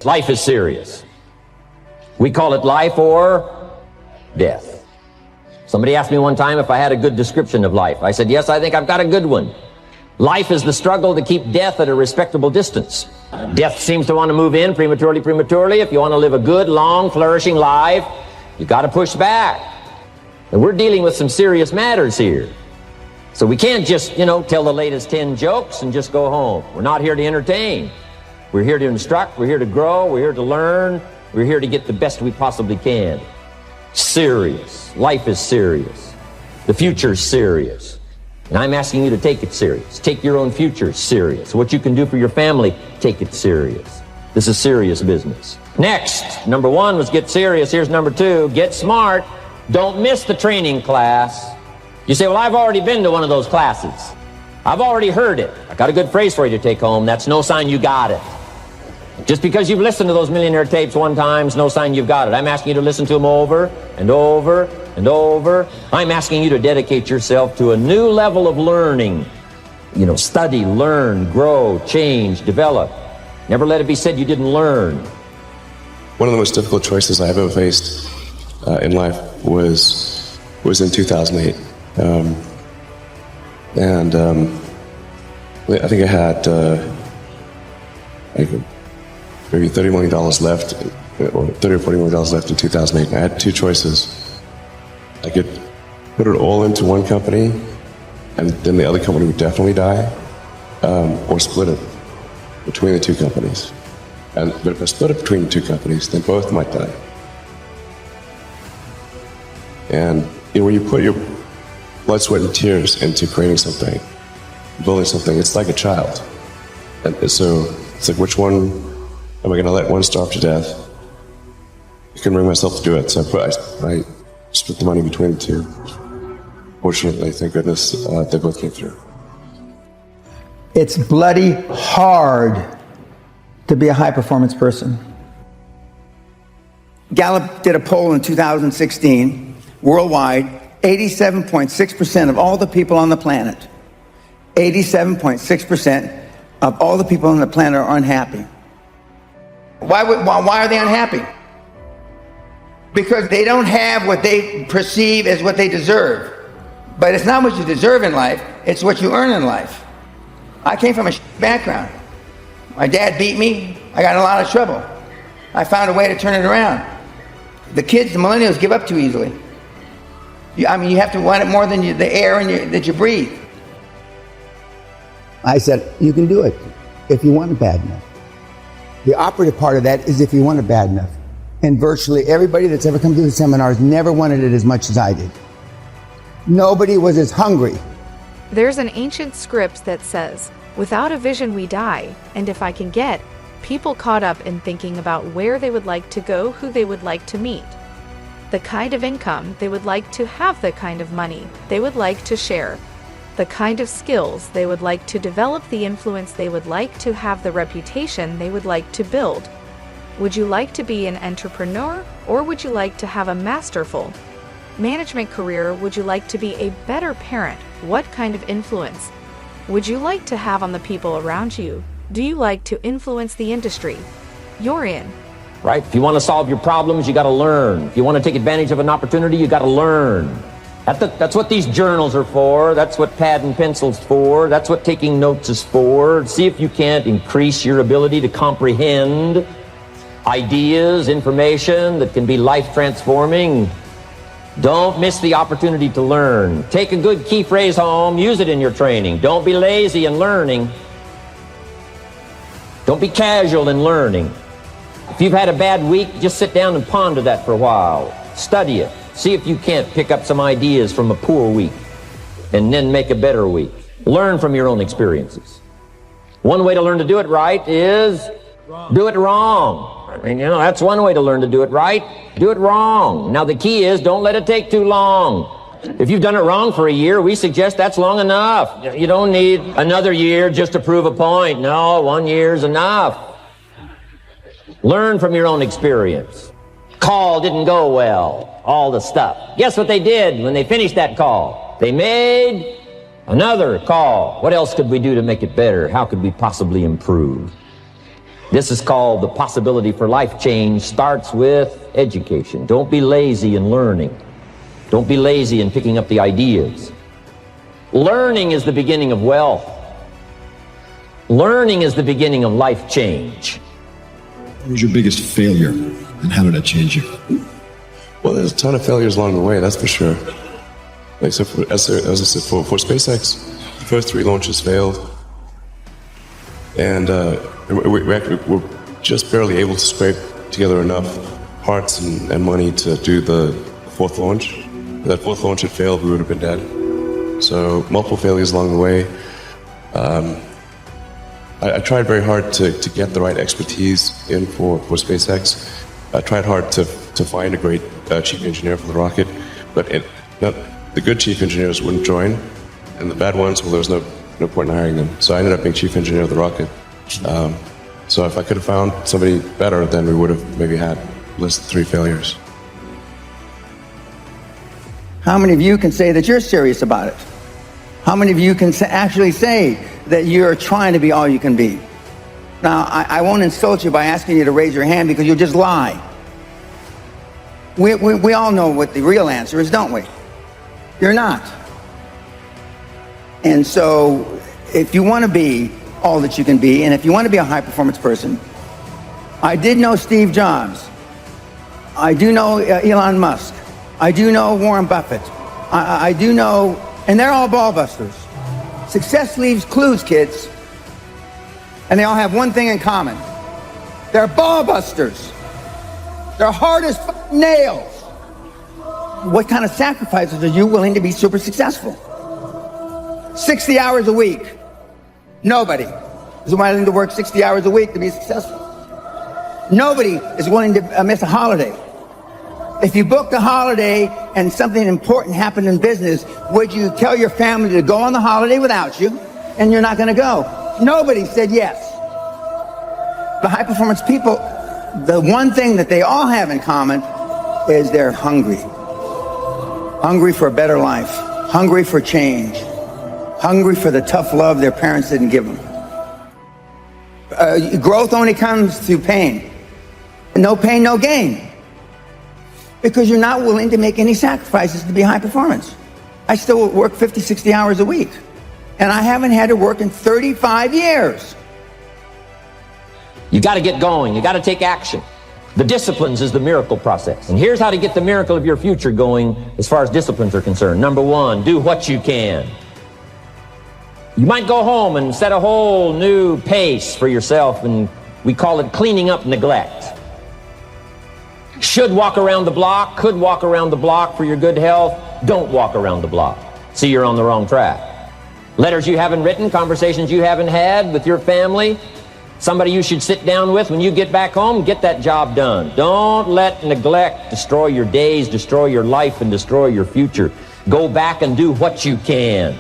Life is serious. We call it life or death. Somebody asked me one time if I had a good description of life. I said, yes, I think I've got a good one. Life is the struggle to keep death at a respectable distance. Death seems to want to move in prematurely. If you want to live a good, long, flourishing life, you've got to push back. And we're dealing with some serious matters here. So we can't just, tell the latest 10 jokes and just go home. We're not here to entertain. We're here to instruct. We're here to grow. We're here to learn. We're here to get the best we possibly can. Serious. Life is serious. The future's serious. And I'm asking you to take it serious. Take your own future serious. What you can do for your family, take it serious. This is serious business. Next, number 1 was get serious. Here's number 2, get smart. Don't miss the training class. You say, well, I've already been to one of those classes. I've already heard it. I got a good phrase for you to take home. That's no sign you got it. Just because you've listened to those millionaire tapes one time is no sign you've got it. I'm asking you to listen to them over and over and over. I'm asking you to dedicate yourself to a new level of learning. Study, learn, grow, change, develop. Never let it be said you didn't learn. One of the most difficult choices I ever faced in life was in 2008. I think I had maybe $30 million left, or $30 or $40 million left in 2008. I had 2 choices. I could put it all into one company, and then the other company would definitely die, or split it between the 2 companies. But if I split it between the 2 companies, then both might die. And when you put your blood, sweat, and tears into creating something, building something, it's like a child. And so it's like, which one am I going to let one starve to death? I couldn't bring myself to do it, so I split the money between the 2. Fortunately, thank goodness, they both came through. It's bloody hard to be a high-performance person. Gallup did a poll in 2016, worldwide, 87.6% of all the people on the planet, 87.6% of all the people on the planet are unhappy. Why are they unhappy? Because they don't have what they perceive as what they deserve. But it's not what you deserve in life, it's what you earn in life. I came from a background. My dad beat me, I got in a lot of trouble. I found a way to turn it around. The kids, the millennials, give up too easily. You have to want it more than the air that you breathe. I said, you can do it if you want it bad enough. The operative part of that is if you want it bad enough. And virtually everybody that's ever come to the seminars never wanted it as much as I did. Nobody was as hungry. There's an ancient script that says, without a vision we die, and if I can get people caught up in thinking about where they would like to go, who they would like to meet, the kind of income they would like to have, the kind of money they would like to share, the kind of skills they would like to develop, the influence they would like to have, the reputation they would like to build. Would you like to be an entrepreneur, or would you like to have a masterful management career? Would you like to be a better parent? What kind of influence would you like to have on the people around you? Do you like to influence the industry you're in? Right? If you want to solve your problems, you got to learn. If you want to take advantage of an opportunity, you got to learn. That's what these journals are for. That's what pad and pencil's for. That's what taking notes is for. See if you can't increase your ability to comprehend ideas, information that can be life-transforming. Don't miss the opportunity to learn. Take a good key phrase home, use it in your training. Don't be lazy in learning. Don't be casual in learning. If you've had a bad week, just sit down and ponder that for a while. Study it. See if you can't pick up some ideas from a poor week and then make a better week. Learn from your own experiences. One way to learn to do it right is do it wrong. That's one way to learn to do it right. Do it wrong. Now the key is don't let it take too long. If you've done it wrong for a year, we suggest that's long enough. You don't need another year just to prove a point. No, 1 year's enough. Learn from your own experience. Call didn't go well. All the stuff. Guess what they did when they finished that call? They made another call. What else could we do to make it better? How could we possibly improve? This is called the possibility for life change starts with education. Don't be lazy in learning. Don't be lazy in picking up the ideas. Learning is the beginning of wealth. Learning is the beginning of life change. What was your biggest failure, and how did it change you? Well, there's a ton of failures along the way, that's for sure. Like, so as I said, for SpaceX, the first 3 launches failed. And we're just barely able to scrape together enough parts and money to do the 4th launch. If that 4th launch had failed, we would have been dead. So multiple failures along the way. I tried very hard to get the right expertise in for SpaceX. I tried hard to find a great chief engineer for the rocket, but the good chief engineers wouldn't join, and the bad ones, well, there was no point in hiring them. So I ended up being chief engineer of the rocket. So if I could have found somebody better, then we would have maybe had listed 3 failures. How many of you can say that you're serious about it? How many of you can actually say that you're trying to be all you can be? Now, I won't insult you by asking you to raise your hand because you'll just lie. We all know what the real answer is, don't we? You're not. And so, if you want to be all that you can be, and if you want to be a high-performance person, I did know Steve Jobs. I do know Elon Musk. I do know Warren Buffett. I do know, and they're all ball busters. Success leaves clues, kids. And they all have one thing in common. They're ball busters. They're hard as nails. What kind of sacrifices are you willing to be super successful? 60 hours a week. Nobody is willing to work 60 hours a week to be successful. Nobody is willing to miss a holiday. If you booked a holiday and something important happened in business, would you tell your family to go on the holiday without you, and you're not going to go? Nobody said yes. The high-performance people, the one thing that they all have in common is they're hungry. Hungry for a better life. Hungry for change. Hungry for the tough love their parents didn't give them. Growth only comes through pain. No pain, no gain. Because you're not willing to make any sacrifices to be high performance. I still work 50, 60 hours a week. And I haven't had to work in 35 years. You got to get going. You got to take action. The disciplines is the miracle process. And here's how to get the miracle of your future going as far as disciplines are concerned. Number 1, do what you can. You might go home and set a whole new pace for yourself, and we call it cleaning up neglect. Should walk around the block, could walk around the block for your good health. Don't walk around the block. See, you're on the wrong track. Letters you haven't written, conversations you haven't had with your family, somebody you should sit down with when you get back home, get that job done. Don't let neglect destroy your days, destroy your life, and destroy your future. Go back and do what you can.